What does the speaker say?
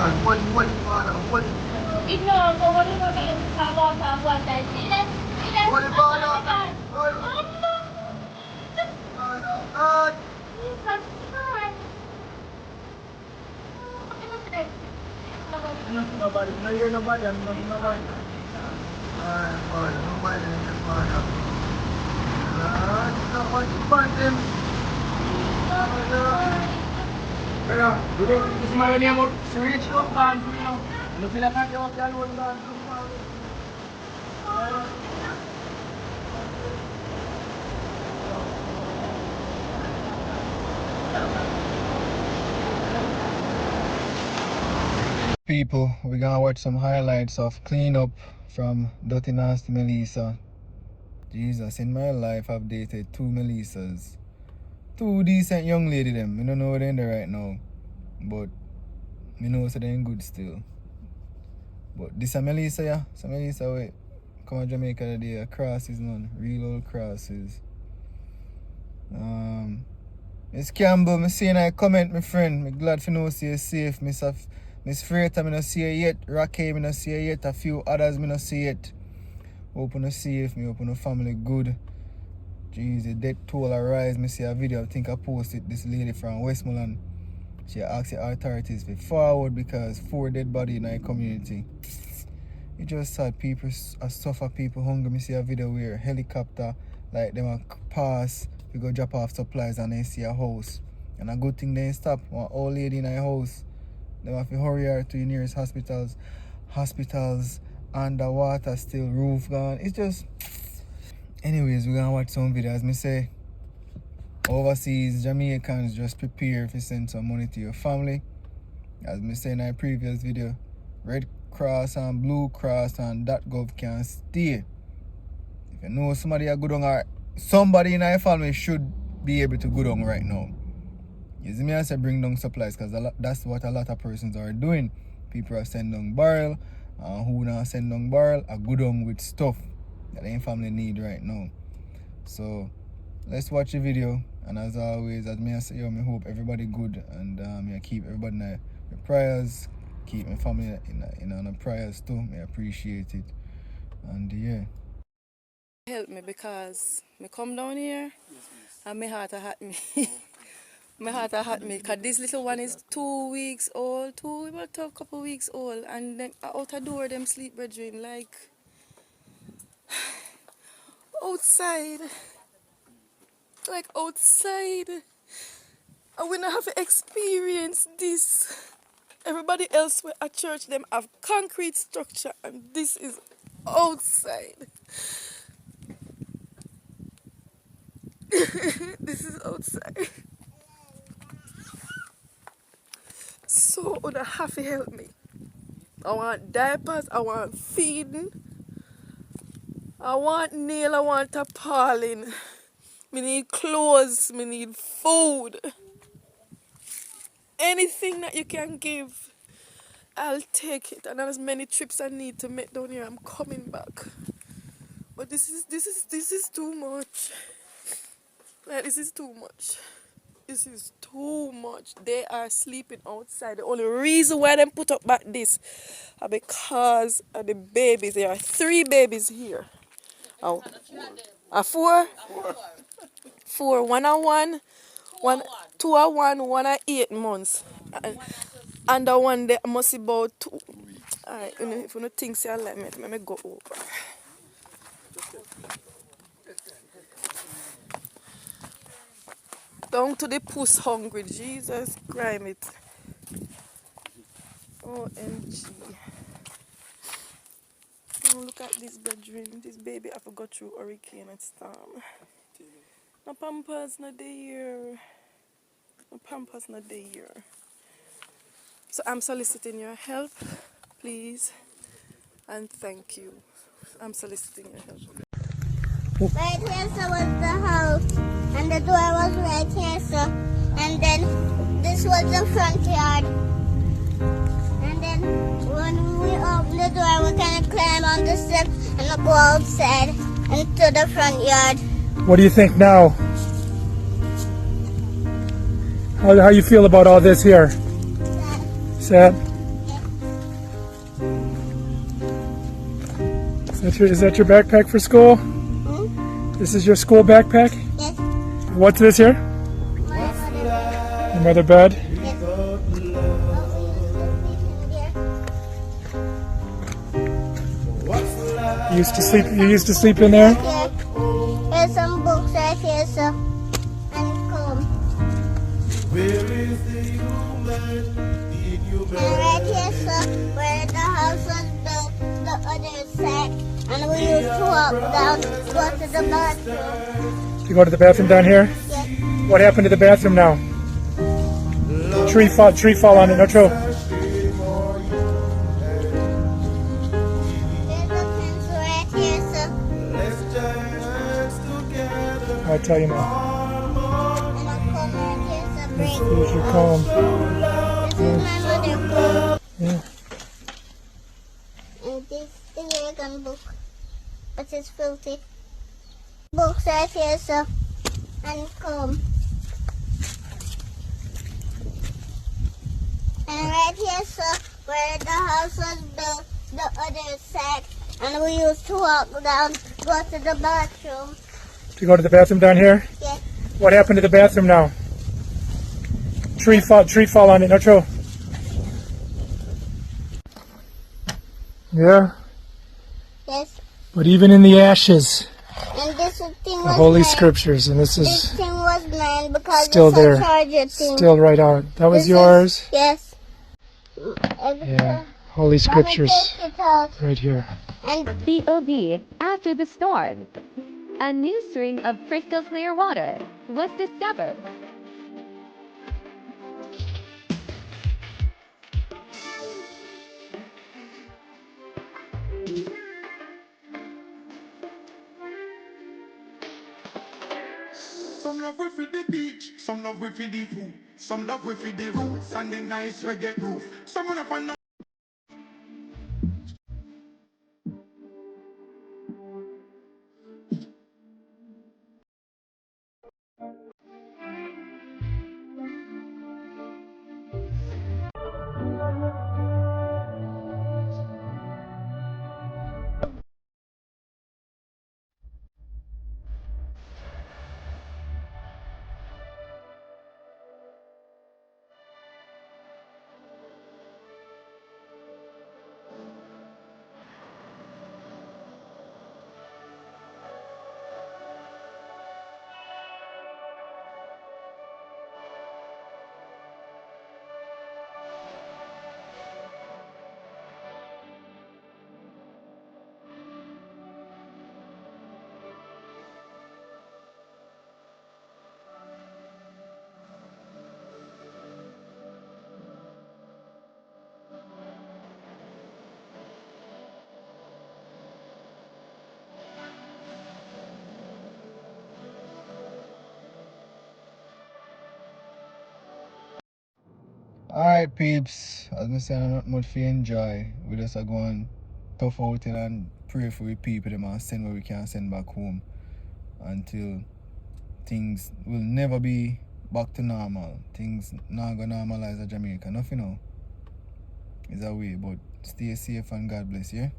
What father? What? Ignore ko, what about you? What that? What father? Nobody. No, you're nobody. I'm not nobody. Nobody in the father. Not what you find him. Pero, gusto mo niya mo, search ko, bahan ko yun. Ano sila natin, huwag yan, huwag bahan ko. People, we're gonna watch some highlights of cleanup from Dirty Nasty Melissa. Jesus, in my life I've dated 2 Melissas. 2 decent young lady them. I don't know where they're in there right now. But I know so they're in good still. But this is Melissa, yeah. So Melissa wait. Come to Jamaica today, crosses none. Real old crosses. Miss Campbell, me saying I comment, my friend. Me glad to know see you safe. Miss Freighter, me not see you yet. Rocky, me not see you yet. A few others, me not see yet. Hope you safe, me hope your family good. Jeez, the death toll arise. Me see a video, I think I posted this lady from Westmoreland. She asked the authorities to forward because 4 dead bodies in our community. It just sad people suffer, people hungry. Me see a video where helicopter, like them a pass, we go drop off supplies and then see a house. And a good thing they stop. One old lady in a house. They have to hurry her to the nearest hospitals. Hospitals underwater still, roof gone. It's just... Anyways, we're gonna watch some videos. As me say, overseas Jamaicans just prepare to send some money to your family. As me say in our previous video, Red Cross and Blue Cross and .gov can stay. If you know somebody a good on or somebody in our family should be able to go down right now. You see me, I say bring down supplies because that's what a lot of persons are doing. People are sending down barrel, and who now send down barrel are good on with stuff that their family need right now. So let's watch the video, and as always, as me I say, I hope everybody good, and I keep everybody in their prayers, keep my family in the prayers too. I appreciate it, and yeah. Help me because me come down here and my heart hurt me. My heart hurt me because this little one is 2 weeks old, about a couple weeks old, and then out the door them sleep brethren like outside. Like outside. And we don't have to experience this. Everybody else at church them have concrete structure and this is outside. This is outside. So you have to help me. I want diapers, I want feeding, I want nail, I want tarpaulin. Me need clothes, me need food. Anything that you can give, I'll take it. And as many trips I need to make down here, I'm coming back. But this is too much. Like, this is too much. This is too much. They are sleeping outside. The only reason why they put up back this are because of the babies. There are 3 babies here. Oh, 4? 4. 1 and 1. 2 and 1. 1 and 8 months. And the one that must be about 2. Alright, if you don't think so, let me go over. Down to the puss hungry. Jesus Christ it. OMG. Oh, look at this bedroom. This baby I forgot through hurricane and storm. No pampers not there. No pampers not there. So I'm soliciting your help, please. And thank you. I'm soliciting your help. Right here, so was the house, and the door was right here, so, and then this was the front yard, and then when we opened the door, we kind of climb on the step and go outside into the front yard. What do you think now? How you feel about all this here? Sad? Is that your backpack for school? This is your school backpack? Yes. What's this here? My mother. Your mother bed? Yes. Oh, we used to sleep in there. You used to sleep in there? Here. Here's some books right here, sir. And comb. And right here, sir, where the house was built, the other side. And we used to walk down, go to the bathroom. You go to the bathroom down here? Yes. What happened to the bathroom now? Tree fall on it, no true. There's a fence right here, sir. I'll tell you now. And a comb right here, sir. Here's Brain. your comb. This is my mother comb. Yeah. And this is the American book. But it's filthy. Books right here, sir. And comb. And right here, sir, where the house was built, the other side. And we used to walk down, go to the bathroom. You go to the bathroom down here? Yes. What happened to the bathroom now? Tree fall on it, no true. Yeah, Yes. but even in the ashes, And this thing the was Holy mine. Scriptures, and this This is thing was mine because still it's there. a charger thing. still right out. That was This is- yours? Yes. Yeah, Holy Mommy, Scriptures take it out. right here. And COV after the storm. A new string of crystal clear water was discovered. Some love we for the beach, some love we for the food, some love we for the roots and the nice reggae groove. Some love for no. Alright, peeps. As I say, not much for enjoy. We just are going tough out it and pray for we people them and send what we can send back home until things will never be back to normal. Things not gonna normalize in Jamaica. Nothing now. Is a way, but stay safe and God bless you.